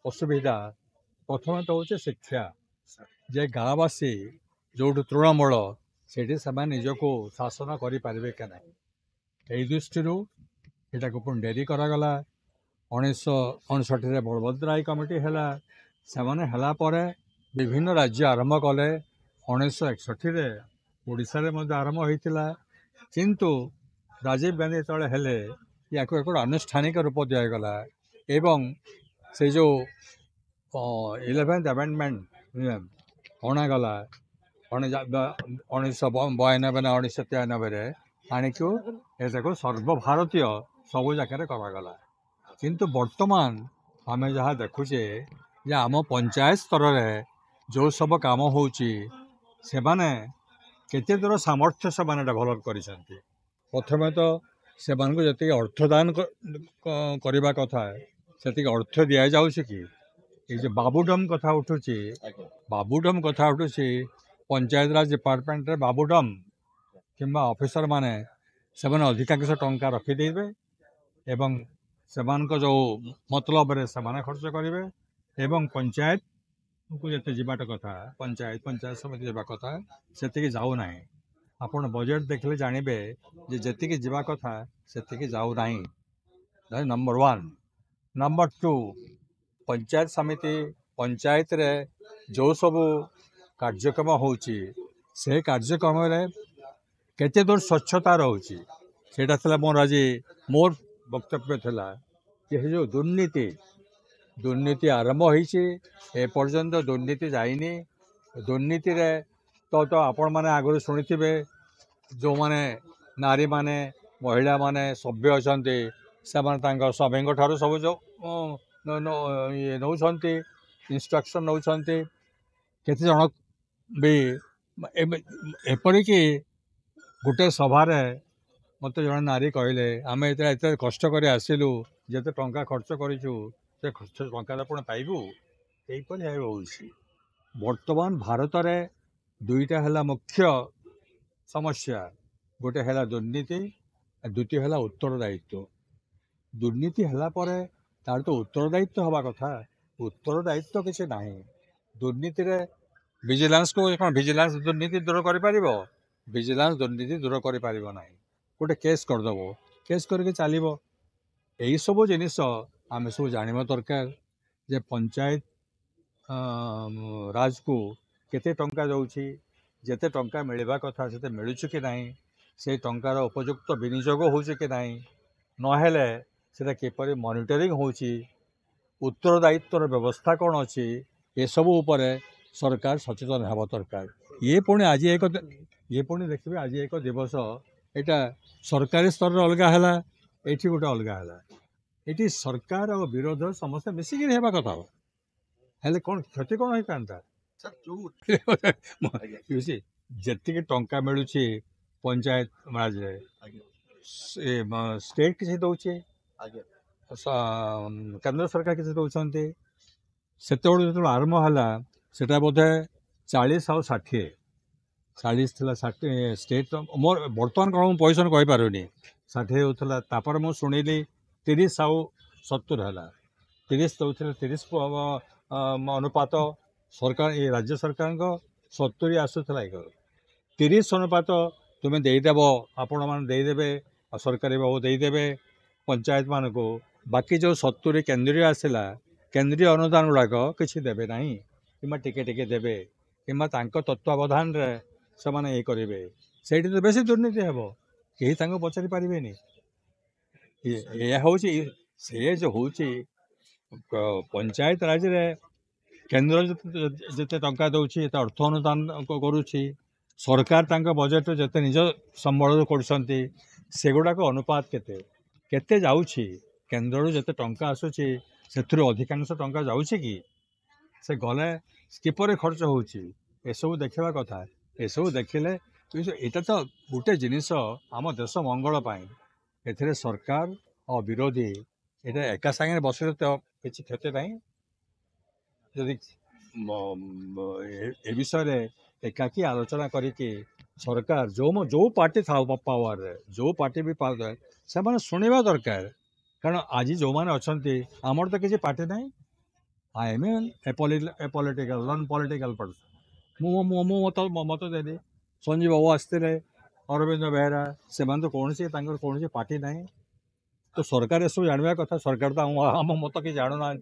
असुविधा प्रथम तो हूँ शिक्षा जे गाँववासी जो तृणमूल से निजक शासन करें क्या ना यही दृष्टि यहाँ पुणी डेरी करागला 1959 बलभद्राई कमिटी है से विभिन्न राज्य आरंभ कले 1961 ओडिशा आरंभ होता किंतु राजीव गांधी जो हेले या एक आनुष्ठानिक रूप दिगला एवं से जो 11th अमेंडमेंट अणागला 1992 ना 1993 आणिकु को सर्वभारतीय सबु जगह करागला किंतु वर्तमान आम जहाँ देखुचे आम पंचायत स्तर में जो सब काम होची से माने केते दूर सामर्थ्य से माने डेभलप करिसेंती प्रथमे तो से जी अर्थदान करने कथा से अर्थ दि जाऊँ कि ये जो बाबूडम कथा उठुची बाबूडम कथा उठुची पंचायत राज डिपार्टमेंट रे बाबूडम किंबा ऑफिसर माने से अधिकांश टंका रखिदेवे एवं सेमान जो मतलब रे से खर्च करेंगे एवं पंचायत को जिते जीवाट कथा पंचायत समिति जावा कथा से जाऊ ना आपण बजेट देखले जानवे जी जीवा कथा से जाऊ ना नंबर 1 नंबर 2 पंचायत समिति पंचायत रे जो सब कार्यक्रम होची से कार्यक्रम रे केते दूर स्वच्छता रोची सेटा थला मोर आज मोर वक्तव्य थला कि जो दुर्नीति आरंभ होईची ए पर्यंत दुर्नीति जाइनी दुर्नीति रे तो आपण माने आगु शुणिथिबे जो माने नारी माने महिला माने सभ्य अछंती से माने स्वामी ठारू सब जो ये नौछंती इंस्ट्रक्शन नौछंती केते जन भी एपरिक गोटे सभारे मत जन नारी कहले आम एत कष्ट कर आसिलु जिते टंका खर्च करूँ से टंका पुणी पाइबू यहीपर रोचे बर्तमान भारत में दुईटा है मुख्य समस्या गोटे है दुर्नीति द्वितीय है उत्तरदायित्व दुर्नीति है तार तो उत्तरदायित्व हवा कथा उत्तरदायित्व किसी ना दुर्नीति रे विजिलेंस को विजिलेंस दुर्नीति दूर कर विजिलेंस दुर्नीति दूर कर गोटे केस करदेव केस करके चलो यही सब जिनिस आम सब जानवा दरकार जे पंचायत राज को केते टंका जाउछि जेते टंका मिलवा कथा से मिलुछु कि नहीं से टंकार उपयुक्त विनियोग होउछि कि नहीं नहेले सेटा किपरि मॉनिटरिंग होउछि उत्तरदायित्वर व्यवस्था कौन अच्छी ये सब उपरे सरकार सचेतन हेबा दरकार ये पुणी देखिए आज एक दिवस यहाँ सरकारी स्तर में अलग है ये गोटे अलग है ये सरकार और विरोध समस्त मिसिक हेबा कथा हेले कौन क्षति कौन होता जी टंका मिलूँ पंचायत राज स्टेट किसी दौचे केंद्र सरकार किसी दौरान से जो आरंभ है सेटा बोधे 40 और 60 40 थी 60 स्टेट मोर बर्तमान कौन पैसा कहीपरि 60 होता मुझे शुणिली 30 आउ 70 है 30 दौले 30 अनुपात सरकार ये राज्य सरकार 70 आसूला 30 अनुपात तुम्हें देदेव आपण मैंने सरकारी बाबू देदेवे पंचायत मान को बाकी जो 70 केंद्रीय आसला केंद्रीय अनुदान गुड़ाक किसी देवे ना कि टिके देवे कि तत्वावधान से ये करेंगे से तो बेस दुर्नीति हे कहीं पचारि पारे यह हूँ से जो हूँ पंचायत राज रे केंद्र जिते टंका दौर अर्थ अनुदान करुच्ची सरकार बजेट जिते निज संबल करगुड़ाक अनुपात केते जाऊँगी केंद्र जिते टंका आसूची से अधिकांश टंका जाऊँगी कि से गले किपर खर्च होसबू देखा कथा यू देखिले यहाँ तो गोटे जिनिस आम देश मंगल ए सरकार और विरोधी ये एका सागे बस तो किसी क्षति ना जदि ए विषय एकाकी आलोचना करिकी सरकार जो पार्टी था पावर जो पार्टी भी पावर से शुणा दरकार कारण आज जो मैंने अच्छा आमर तो किसी पार्टी ना I am a political non political person मो मत देली संजीव बाबू आसते अरविंद बेहरा से कौन कौन पार्टी ना तो सरकार एसबू जानवा कथा सरकार तो आम मत कि जाणुना।